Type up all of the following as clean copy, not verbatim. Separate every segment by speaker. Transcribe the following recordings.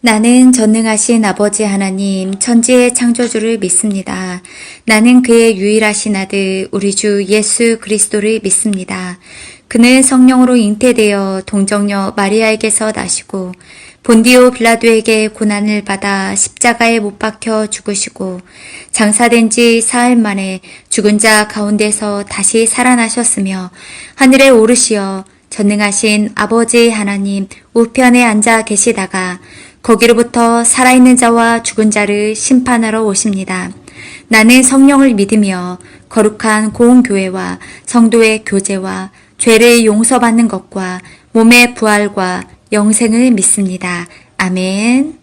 Speaker 1: 나는 전능하신 아버지 하나님, 천지의 창조주를 믿습니다. 나는 그의 유일하신 아들, 우리 주 예수 그리스도를 믿습니다. 그는 성령으로 잉태되어 동정녀 마리아에게서 나시고 본디오 빌라도에게 고난을 받아 십자가에 못 박혀 죽으시고 장사된 지 사흘 만에 죽은 자 가운데서 다시 살아나셨으며 하늘에 오르시어 전능하신 아버지 하나님 우편에 앉아 계시다가 거기로부터 살아있는 자와 죽은 자를 심판하러 오십니다. 나는 성령을 믿으며 거룩한 고운교회와 성도의 교제와 죄를 용서받는 것과 몸의 부활과 영생을 믿습니다. 아멘.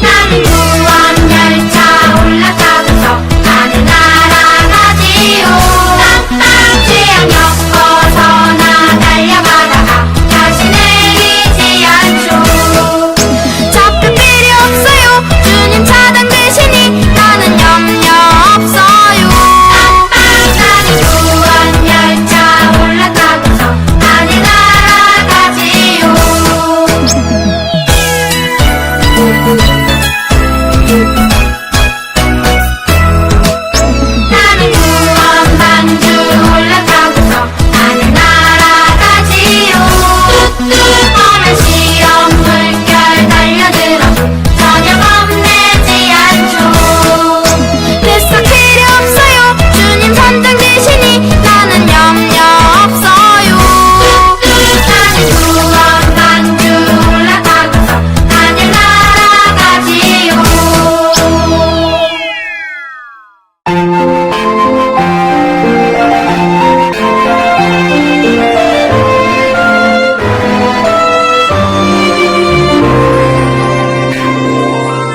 Speaker 2: 나는 무한열차 올라타고서 하늘나라 가지요. 땅땅 태양역 벗어나 달려가다가 다시 내리지 않죠. 잡힐 필요 없어요. 주님 차단 되시니 나는 염려 없어요. 땅땅 나는 무한열차 올라타고서 하늘나라 가지요. 나는 구원반주 올라타고서 하늘나라 가지요. 험한 시험 물결 달려들어도 전혀 겁내지 않죠. 뱃속 필요 없어요. 주님 선장되시니 나는 염려 없어요. 나는 구원반주 올라타고서 하늘나라 가지요.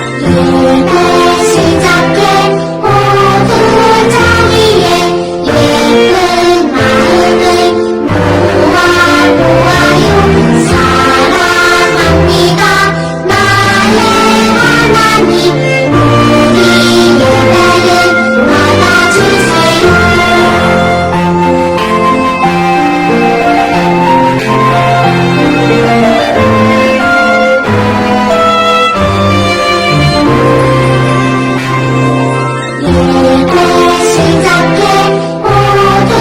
Speaker 2: 일부 시작해 모두 정의에 예쁜 마음을 모아요. 사랑합니다. 나의 하나님 우리 예배를 받아주세요. 일부 시작해 모두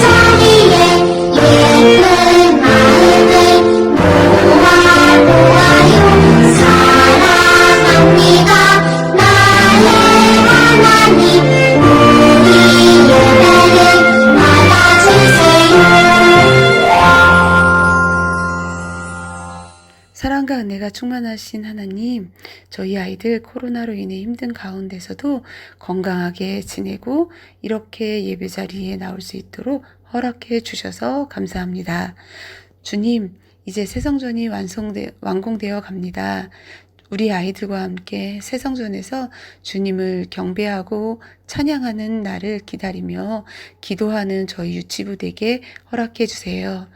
Speaker 2: 정의에 예쁜 마음을 모아요. 사랑합니다. 나의 하나님 우리 예배를 받아주세요.
Speaker 3: 사랑과 은혜가 충만하신 하나님, 저희 아이들 코로나로 인해 힘든 가운데서도 건강하게 지내고 이렇게 예배 자리에 나올 수 있도록 허락해 주셔서 감사합니다. 주님, 이제 새성전이 완공되어 갑니다. 우리 아이들과 함께 새성전에서 주님을 경배하고 찬양하는 날을 기다리며 기도하는 저희 유치부대에게 허락해 주세요.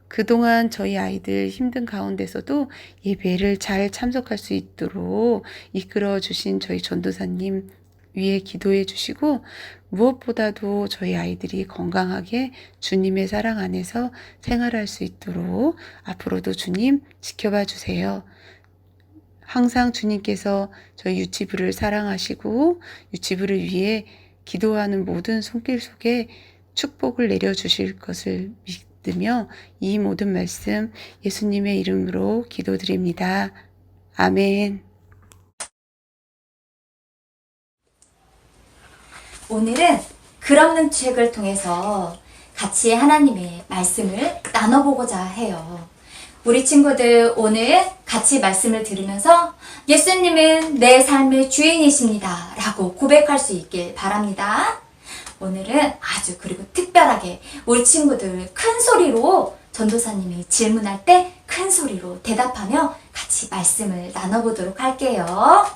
Speaker 3: 그동안 저희 아이들 힘든 가운데서도 예배를 잘 참석할 수 있도록 이끌어 주신 저희 전도사님 위에 기도해 주시고 무엇보다도 저희 아이들이 건강하게 주님의 사랑 안에서 생활할 수 있도록 앞으로도 주님 지켜봐 주세요. 항상 주님께서 저희 유치부를 사랑하시고 유치부를 위해 기도하는 모든 손길 속에 축복을 내려주실 것을 믿으며 이 모든 말씀 예수님의 이름으로 기도드립니다. 아멘.
Speaker 1: 오늘은 글 없는 책을 통해서 같이 하나님의 말씀을 나눠보고자 해요. 우리 친구들 오늘 같이 말씀을 들으면서 예수님은 내 삶의 주인이십니다 라고 고백할 수 있길 바랍니다. 오늘은 아주 그리고 특별하게 우리 친구들 큰 소리로 전도사님이 질문할 때 큰 소리로 대답하며 같이 말씀을 나눠보도록 할게요.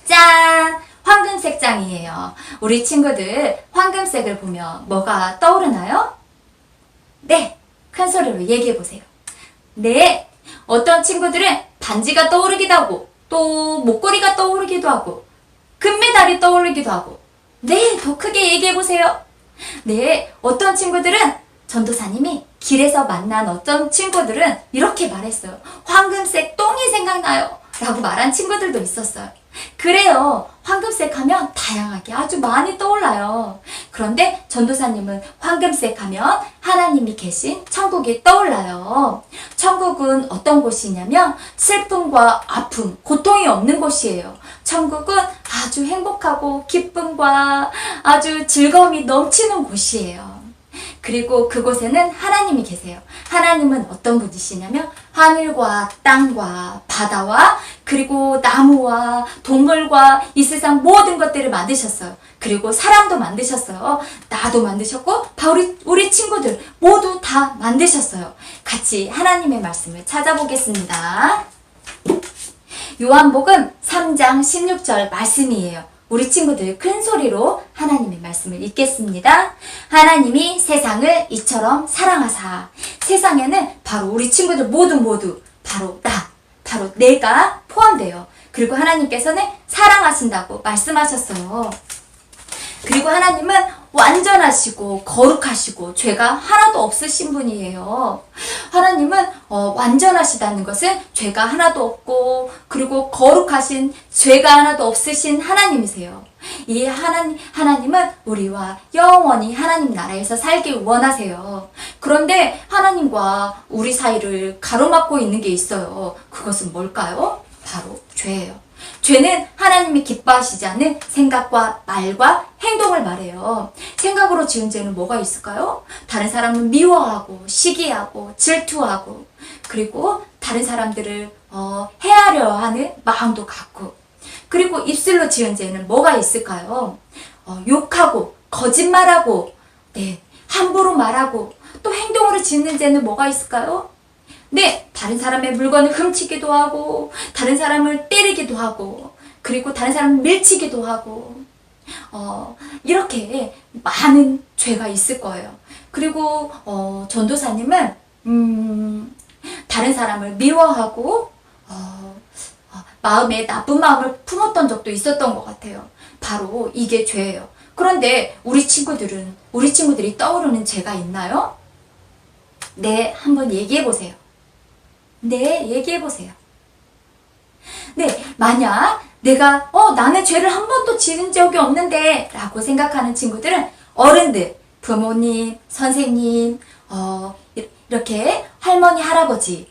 Speaker 1: 짠! 황금색 장이에요. 우리 친구들 황금색을 보면 뭐가 떠오르나요? 네! 큰 소리로 얘기해보세요. 네! 어떤 친구들은 반지가 떠오르기도 하고 또 목걸이가 떠오르기도 하고 금메달이 떠오르기도 하고 네! 더 크게 얘기해보세요. 네, 어떤 친구들은 전도사님이 길에서 만난 어떤 친구들은 이렇게 말했어요. 황금색 똥이 생각나요. 라고 말한 친구들도 있었어요. 그래요. 황금색 하면 다양하게 아주 많이 떠올라요. 그런데 전도사님은 황금색 하면 하나님이 계신 천국이 떠올라요. 천국은 어떤 곳이냐면 슬픔과 아픔, 고통이 없는 곳이에요. 천국은 아주 행복하고 기쁨과 아주 즐거움이 넘치는 곳이에요. 그리고 그곳에는 하나님이 계세요. 하나님은 어떤 분이시냐면 하늘과 땅과 바다와 그리고 나무와 동물과 이 세상 모든 것들을 만드셨어요. 그리고 사람도 만드셨어요. 나도 만드셨고 우리 친구들 모두 다 만드셨어요. 같이 하나님의 말씀을 찾아보겠습니다. 요한복음 3장 16절 말씀이에요. 우리 친구들 큰 소리로 하나님의 말씀을 읽겠습니다. 하나님이 세상을 이처럼 사랑하사. 세상에는 바로 우리 친구들 모두 바로 바로 내가 포함돼요. 그리고 하나님께서는 사랑하신다고 말씀하셨어요. 그리고 하나님은 완전하시고 거룩하시고 죄가 하나도 없으신 분이에요. 하나님은 완전하시다는 것은 죄가 하나도 없고 그리고 거룩하신 죄가 하나도 없으신 하나님이세요. 이 하나님은 우리와 영원히 하나님 나라에서 살길 원하세요. 그런데 하나님과 우리 사이를 가로막고 있는 게 있어요. 그것은 뭘까요? 바로 죄예요. 죄는 하나님이 기뻐하시지 않는 생각과 말과 행동을 말해요. 생각으로 지은 죄는 뭐가 있을까요? 다른 사람을 미워하고 시기하고 질투하고 그리고 다른 사람들을 해하려 하는 마음도 갖고 그리고 입술로 지은 죄는 뭐가 있을까요? 욕하고 거짓말하고 함부로 말하고 또 행동으로 짓는 죄는 뭐가 있을까요? 네, 다른 사람의 물건을 훔치기도 하고 다른 사람을 때리기도 하고 그리고 다른 사람을 밀치기도 하고 이렇게 많은 죄가 있을 거예요. 그리고 전도사님은 다른 사람을 미워하고 마음에 나쁜 마음을 품었던 적도 있었던 것 같아요. 바로 이게 죄예요. 그런데 우리 친구들이 떠오르는 죄가 있나요? 네, 한번 얘기해 보세요. 네, 얘기해 보세요. 네, 만약 내가 나는 죄를 한 번도 지은 적이 없는데 라고 생각하는 친구들은 어른들, 부모님, 선생님, 이렇게 할머니, 할아버지께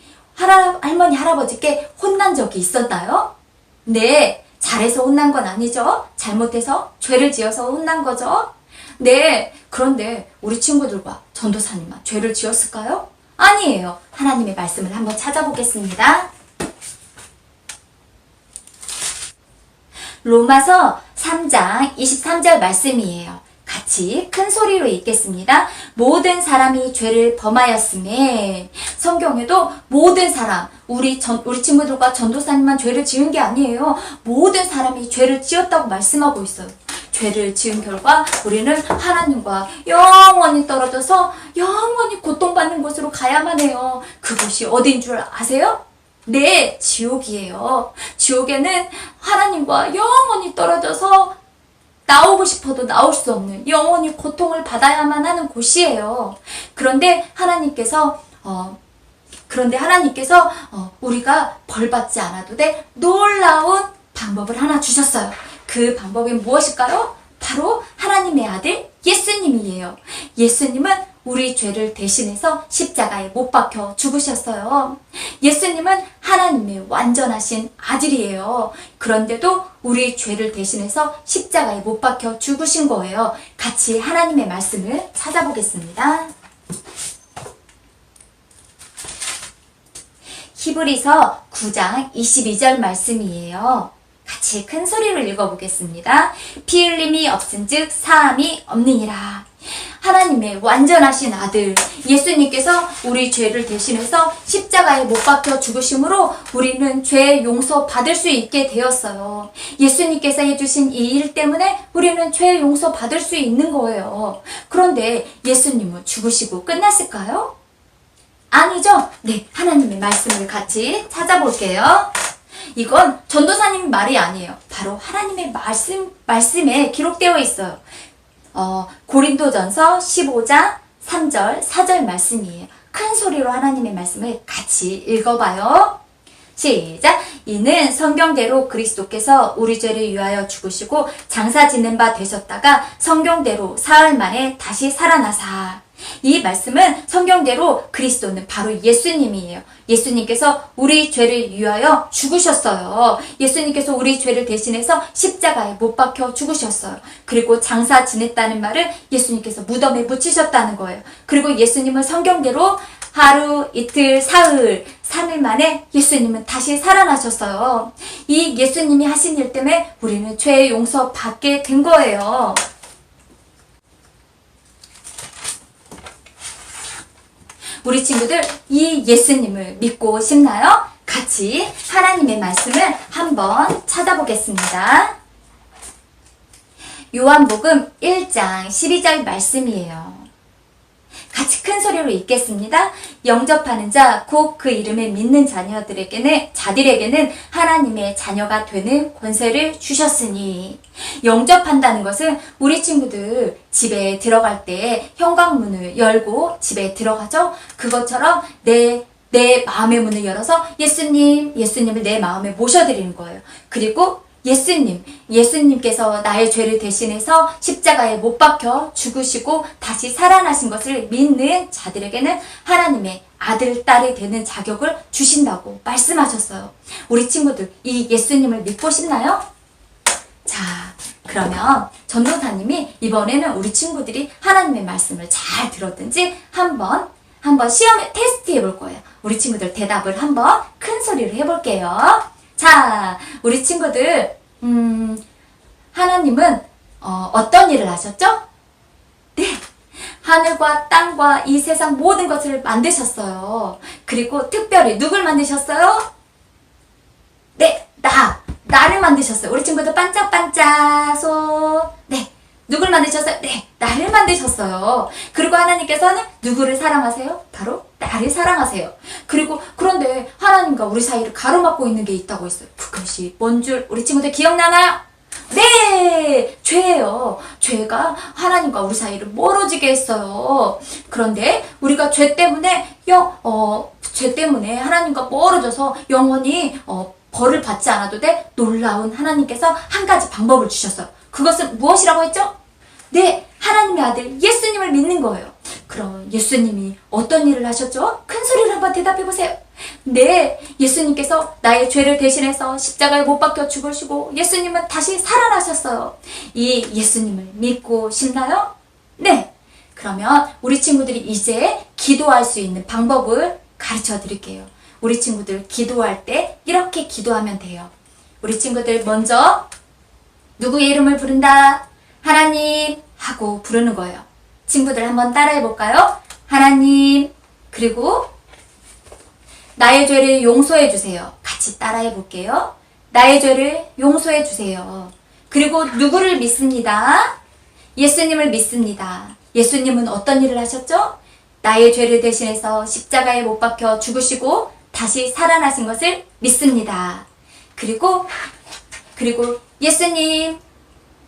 Speaker 1: 혼난 적이 있었나요? 네, 잘해서 혼난 건 아니죠. 잘못해서 죄를 지어서 혼난 거죠. 네, 그런데 우리 친구들과 전도사님만 죄를 지었을까요? 아니에요. 하나님의 말씀을 한번 찾아보겠습니다. 로마서 3장 23절 말씀이에요. 같이 큰 소리로 읽겠습니다. 모든 사람이 죄를 범하였음에. 성경에도 모든 사람, 우리 친구들과 전도사님만 죄를 지은 게 아니에요. 모든 사람이 죄를 지었다고 말씀하고 있어요. 죄를 지은 결과 우리는 하나님과 영원히 떨어져서 영원히 고통받는 곳으로 가야만 해요. 그곳이 어딘 줄 아세요? 네, 지옥이에요. 지옥에는 하나님과 영원히 떨어져서 나오고 싶어도 나올 수 없는 영원히 고통을 받아야만 하는 곳이에요. 그런데 하나님께서 우리가 벌 받지 않아도 돼 놀라운 방법을 하나 주셨어요. 그 방법이 무엇일까요? 바로 하나님의 아들 예수님이에요. 예수님은 우리 죄를 대신해서 십자가에 못 박혀 죽으셨어요. 예수님은 하나님의 완전하신 아들이에요. 그런데도 우리 죄를 대신해서 십자가에 못 박혀 죽으신 거예요. 같이 하나님의 말씀을 찾아보겠습니다. 히브리서 9장 22절 말씀이에요. 같이 큰 소리로 읽어보겠습니다. 피 흘림이 없은즉 사함이 없느니라. 하나님의 완전하신 아들 예수님께서 우리 죄를 대신해서 십자가에 못 박혀 죽으심으로 우리는 죄 용서 받을 수 있게 되었어요. 예수님께서 해주신 이 일 때문에 우리는 죄 용서 받을 수 있는 거예요. 그런데 예수님은 죽으시고 끝났을까요? 아니죠. 네, 하나님의 말씀을 같이 찾아볼게요. 이건 전도사님 말이 아니에요. 바로 하나님의 말씀에 기록되어 있어요. 고린도전서 15장 3절, 4절 말씀이에요. 큰 소리로 하나님의 말씀을 같이 읽어봐요. 시작! 이는 성경대로 그리스도께서 우리 죄를 위하여 죽으시고 장사 지낸 바 되셨다가 성경대로 사흘 만에 다시 살아나사. 이 말씀은 성경대로 그리스도는 바로 예수님이에요. 예수님께서 우리 죄를 위하여 죽으셨어요. 예수님께서 우리 죄를 대신해서 십자가에 못 박혀 죽으셨어요. 그리고 장사 지냈다는 말을 예수님께서 무덤에 묻히셨다는 거예요. 그리고 예수님은 성경대로 하루, 이틀, 사흘, 3일 만에 예수님은 다시 살아나셨어요. 이 예수님이 하신 일 때문에 우리는 죄의 용서 받게 된 거예요. 우리 친구들, 이 예수님을 믿고 싶나요? 같이 하나님의 말씀을 한번 찾아보겠습니다. 요한복음 1장 12절 말씀이에요. 같이 큰 소리로 읽겠습니다. 영접하는 자, 곧 그 이름을 믿는 자들에게는 하나님의 자녀가 되는 권세를 주셨으니. 영접한다는 것은 우리 친구들 집에 들어갈 때 현관문을 열고 집에 들어가죠. 그것처럼 내 마음의 문을 열어서 예수님을 내 마음에 모셔드리는 거예요. 그리고 예수님께서 나의 죄를 대신해서 십자가에 못 박혀 죽으시고 다시 살아나신 것을 믿는 자들에게는 하나님의 아들, 딸이 되는 자격을 주신다고 말씀하셨어요. 우리 친구들, 이 예수님을 믿고 싶나요? 자, 그러면 전도사님이 이번에는 우리 친구들이 하나님의 말씀을 잘 들었든지 한번 시험에 테스트 해볼 거예요. 우리 친구들 대답을 한번 큰 소리로 해볼게요. 자, 우리 친구들, 하나님은 어떤 일을 하셨죠? 네, 하늘과 땅과 이 세상 모든 것을 만드셨어요. 그리고 특별히 누굴 만드셨어요? 네, 나를 만드셨어요. 우리 친구들 반짝반짝 손. 네, 누굴 만드셨어요? 네, 나를 만드셨어요. 그리고 하나님께서는 누구를 사랑하세요? 바로 나를 사랑하세요. 그런데 하나님과 우리 사이를 가로막고 있는 게 있다고 했어요. 그것이 뭔 줄 우리 친구들 기억나나요? 네! 죄예요. 죄가 하나님과 우리 사이를 멀어지게 했어요. 그런데 우리가 죄 때문에 하나님과 멀어져서 영원히 벌을 받지 않아도 돼 놀라운 하나님께서 한 가지 방법을 주셨어요. 그것은 무엇이라고 했죠? 네, 하나님의 아들 예수님을 믿는 거예요. 그럼 예수님이 어떤 일을 하셨죠? 큰 소리로 한번 대답해보세요. 네, 예수님께서 나의 죄를 대신해서 십자가에 못 박혀 죽으시고 예수님은 다시 살아나셨어요. 이 예수님을 믿고 싶나요? 네, 그러면 우리 친구들이 이제 기도할 수 있는 방법을 가르쳐 드릴게요. 우리 친구들 기도할 때 이렇게 기도하면 돼요. 우리 친구들 먼저 누구의 이름을 부른다? 하나님 하고 부르는 거예요. 친구들 한번 따라해 볼까요? 하나님, 그리고 나의 죄를 용서해 주세요. 같이 따라해 볼게요. 나의 죄를 용서해 주세요. 그리고 누구를 믿습니다? 예수님을 믿습니다. 예수님은 어떤 일을 하셨죠? 나의 죄를 대신해서 십자가에 못 박혀 죽으시고 다시 살아나신 것을 믿습니다. 그리고 예수님,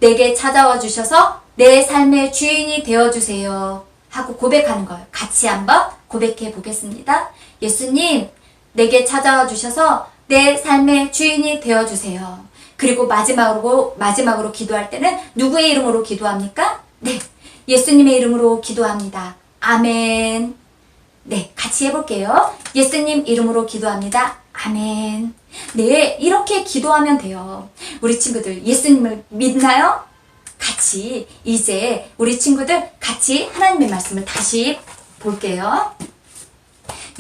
Speaker 1: 내게 찾아와 주셔서 내 삶의 주인이 되어주세요 하고 고백하는 거예요. 같이 한번 고백해 보겠습니다. 예수님, 내게 찾아와 주셔서 내 삶의 주인이 되어주세요. 그리고 마지막으로 기도할 때는 누구의 이름으로 기도합니까? 네, 예수님의 이름으로 기도합니다. 아멘. 네, 같이 해볼게요. 예수님 이름으로 기도합니다. 아멘. 네, 이렇게 기도하면 돼요. 우리 친구들 예수님을 믿나요? 같이 이제 우리 친구들 같이 하나님의 말씀을 다시 볼게요.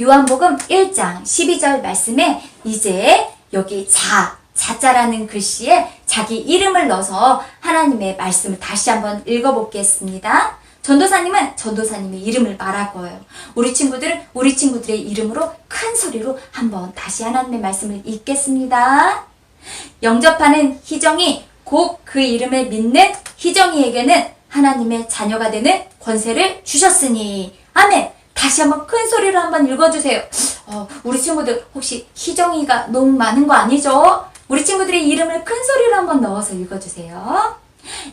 Speaker 1: 요한복음 1장 12절 말씀에 이제 여기 자자라는 글씨에 자기 이름을 넣어서 하나님의 말씀을 다시 한번 읽어보겠습니다. 전도사님은 전도사님의 이름을 말할 거예요. 우리 친구들은 우리 친구들의 이름으로 큰 소리로 한번 다시 하나님의 말씀을 읽겠습니다. 영접하는 희정이 곧 그 이름을 믿는 희정이에게는 하나님의 자녀가 되는 권세를 주셨으니. 아멘. 다시 한번 큰 소리로 한번 읽어주세요. 우리 친구들 혹시 희정이가 너무 많은 거 아니죠? 우리 친구들의 이름을 큰 소리로 한번 넣어서 읽어주세요.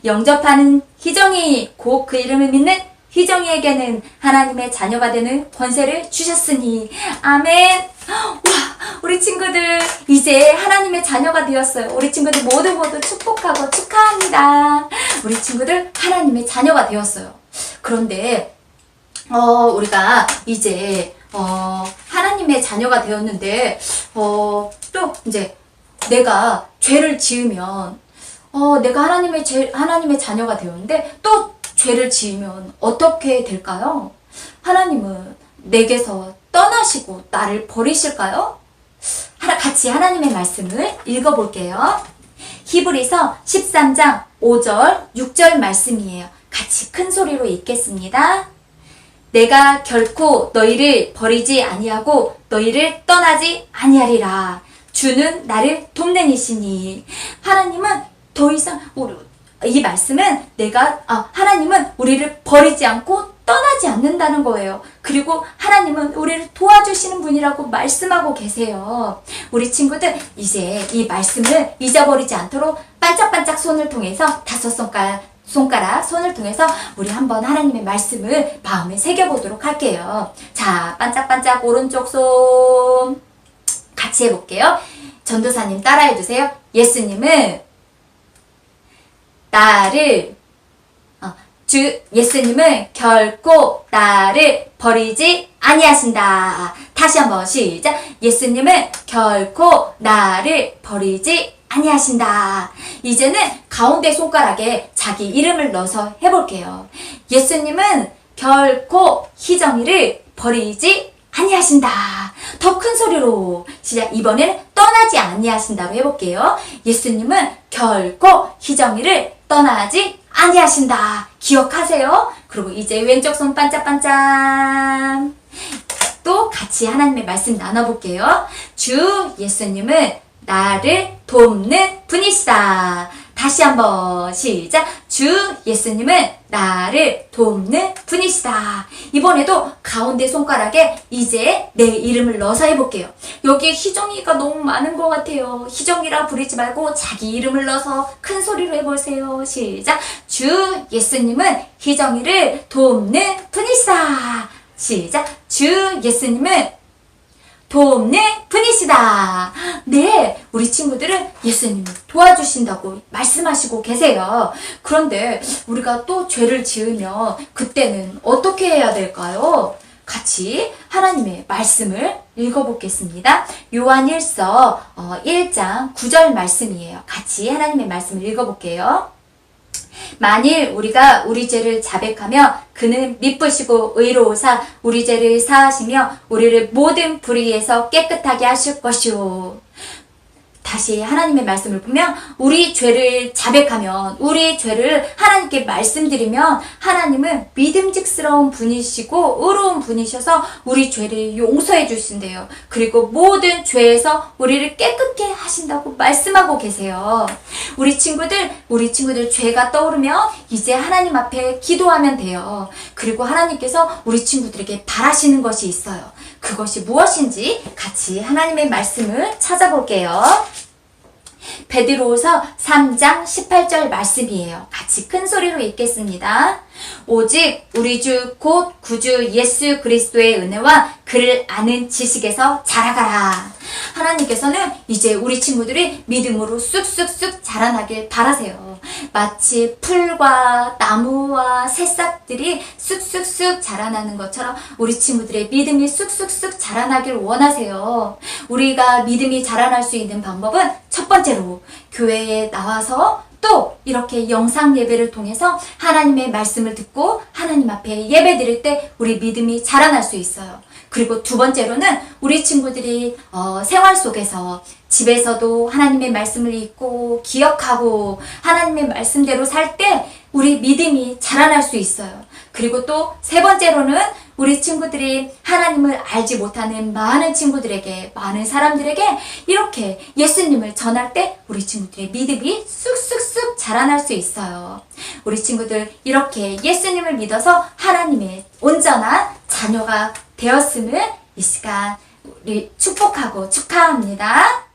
Speaker 1: 영접하는 희정이, 곧 그 이름을 믿는 희정이에게는 하나님의 자녀가 되는 권세를 주셨으니. 아멘. 와, 우리 친구들 이제 하나님의 자녀가 되었어요. 우리 친구들 모두 축복하고 축하합니다. 우리 친구들 하나님의 자녀가 되었어요. 그런데 우리가 이제 하나님의 자녀가 되었는데 또 이제 내가 죄를 지으면 내가 하나님의 자녀가 되었는데 또 죄를 지으면 어떻게 될까요? 하나님은 내게서 떠나시고 나를 버리실까요? 같이 하나님의 말씀을 읽어볼게요. 히브리서 13장 5절, 6절 말씀이에요. 같이 큰 소리로 읽겠습니다. 내가 결코 너희를 버리지 아니하고 너희를 떠나지 아니하리라. 주는 나를 돕는 이시니. 하나님은 더 이상 이 말씀은 하나님은 우리를 버리지 않고 떠나지 않는다는 거예요. 그리고 하나님은 우리를 도와주시는 분이라고 말씀하고 계세요. 우리 친구들 이제 이 말씀을 잊어버리지 않도록 반짝반짝 손을 통해서 5손가락 손을 통해서 우리 한번 하나님의 말씀을 마음에 새겨보도록 할게요. 자, 반짝반짝 오른쪽 손 같이 해볼게요. 전도사님 따라해주세요. 예수님은 예수님은 결코 나를 버리지 아니하신다. 다시 한번 시작. 예수님은 결코 나를 버리지 아니하신다. 이제는 가운데 손가락에 자기 이름을 넣어서 해볼게요. 예수님은 결코 희정이를 버리지 아니하신다. 더 큰 소리로 시작. 이번에는 떠나지 아니하신다로 해볼게요. 예수님은 결코 희정이를 떠나지 아니하신다. 기억하세요. 그리고 이제 왼쪽 손 반짝반짝. 또 같이 하나님의 말씀 나눠볼게요. 주 예수님은 나를 돕는 분이시다. 다시 한번 시작. 주 예수님은 나를 돕는 분이시다. 이번에도 가운데 손가락에 이제 내 이름을 넣어서 해볼게요. 여기 희정이가 너무 많은 것 같아요. 희정이라 부르지 말고 자기 이름을 넣어서 큰 소리로 해보세요. 시작. 주 예수님은 희정이를 돕는 분이시다. 시작. 주 예수님은 돕는 분이시다. 네, 우리 친구들은 예수님을 도와주신다고 말씀하시고 계세요. 그런데 우리가 또 죄를 지으면 그때는 어떻게 해야 될까요? 같이 하나님의 말씀을 읽어보겠습니다. 요한일서 1장 9절 말씀이에요. 같이 하나님의 말씀을 읽어볼게요. 만일 우리가 우리 죄를 자백하며 그는 미쁘시고 의로우사 우리 죄를 사하시며 우리를 모든 불의에서 깨끗하게 하실 것이오. 다시 하나님의 말씀을 보면 우리 죄를 자백하면 우리 죄를 하나님께 말씀드리면 하나님은 믿음직스러운 분이시고 의로운 분이셔서 우리 죄를 용서해 주신대요. 그리고 모든 죄에서 우리를 깨끗게 하신다고 말씀하고 계세요. 우리 친구들 죄가 떠오르면 이제 하나님 앞에 기도하면 돼요. 그리고 하나님께서 우리 친구들에게 바라시는 것이 있어요. 그것이 무엇인지 같이 하나님의 말씀을 찾아볼게요. 베드로후서 3장 18절 말씀이에요. 같이 큰 소리로 읽겠습니다. 오직 우리 주 곧 구주 예수 그리스도의 은혜와 그를 아는 지식에서 자라가라. 하나님께서는 이제 우리 친구들이 믿음으로 쑥쑥쑥 자라나길 바라세요. 마치 풀과 나무와 새싹들이 쑥쑥쑥 자라나는 것처럼 우리 친구들의 믿음이 쑥쑥쑥 자라나길 원하세요. 우리가 믿음이 자라날 수 있는 방법은 첫 번째로 교회에 나와서 또 이렇게 영상 예배를 통해서 하나님의 말씀을 듣고 하나님 앞에 예배 드릴 때 우리 믿음이 자라날 수 있어요. 그리고 두 번째로는 우리 친구들이 생활 속에서 집에서도 하나님의 말씀을 읽고 기억하고 하나님의 말씀대로 살 때 우리 믿음이 자라날 수 있어요. 그리고 또 세 번째로는 우리 친구들이 하나님을 알지 못하는 많은 친구들에게, 많은 사람들에게 이렇게 예수님을 전할 때 우리 친구들의 믿음이 쑥쑥쑥 자라날 수 있어요. 우리 친구들 이렇게 예수님을 믿어서 하나님의 온전한 자녀가 되었음을 이 시간 우리 축복하고 축하합니다.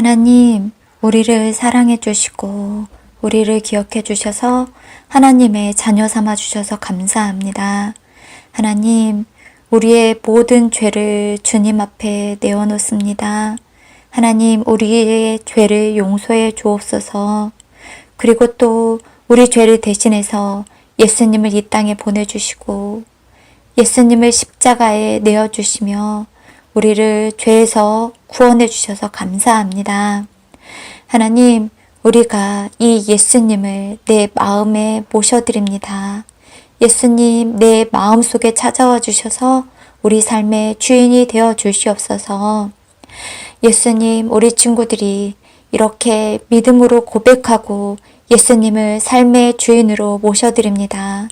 Speaker 1: 하나님, 우리를 사랑해 주시고 우리를 기억해 주셔서 하나님의 자녀 삼아 주셔서 감사합니다. 하나님, 우리의 모든 죄를 주님 앞에 내어놓습니다. 하나님, 우리의 죄를 용서해 주옵소서. 그리고 또 우리 죄를 대신해서 예수님을 이 땅에 보내주시고 예수님을 십자가에 내어주시며 우리를 죄에서 구원해 주셔서 감사합니다. 하나님, 우리가 이 예수님을 내 마음에 모셔드립니다. 예수님, 내 마음속에 찾아와 주셔서 우리 삶의 주인이 되어 주시옵소서. 예수님, 우리 친구들이 이렇게 믿음으로 고백하고 예수님을 삶의 주인으로 모셔드립니다.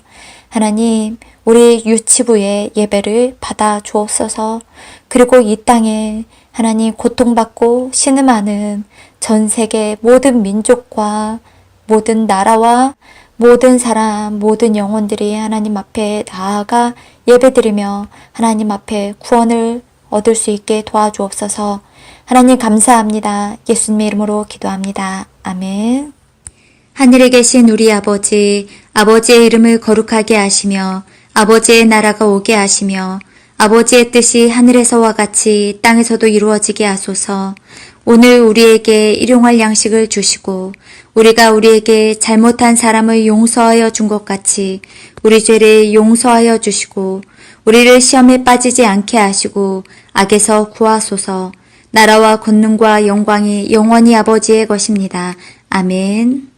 Speaker 1: 하나님, 우리 유치부의 예배를 받아 주옵소서. 그리고 이 땅에 하나님 고통받고 신음하는 전 세계 모든 민족과 모든 나라와 모든 사람, 모든 영혼들이 하나님 앞에 나아가 예배드리며 하나님 앞에 구원을 얻을 수 있게 도와주옵소서. 하나님 감사합니다. 예수님의 이름으로 기도합니다. 아멘. 하늘에 계신 우리 아버지, 아버지의 이름을 거룩하게 하시며 아버지의 나라가 오게 하시며 아버지의 뜻이 하늘에서와 같이 땅에서도 이루어지게 하소서. 오늘 우리에게 일용할 양식을 주시고 우리가 우리에게 잘못한 사람을 용서하여 준 것 같이 우리 죄를 용서하여 주시고 우리를 시험에 빠지지 않게 하시고 악에서 구하소서. 나라와 권능과 영광이 영원히 아버지의 것입니다. 아멘.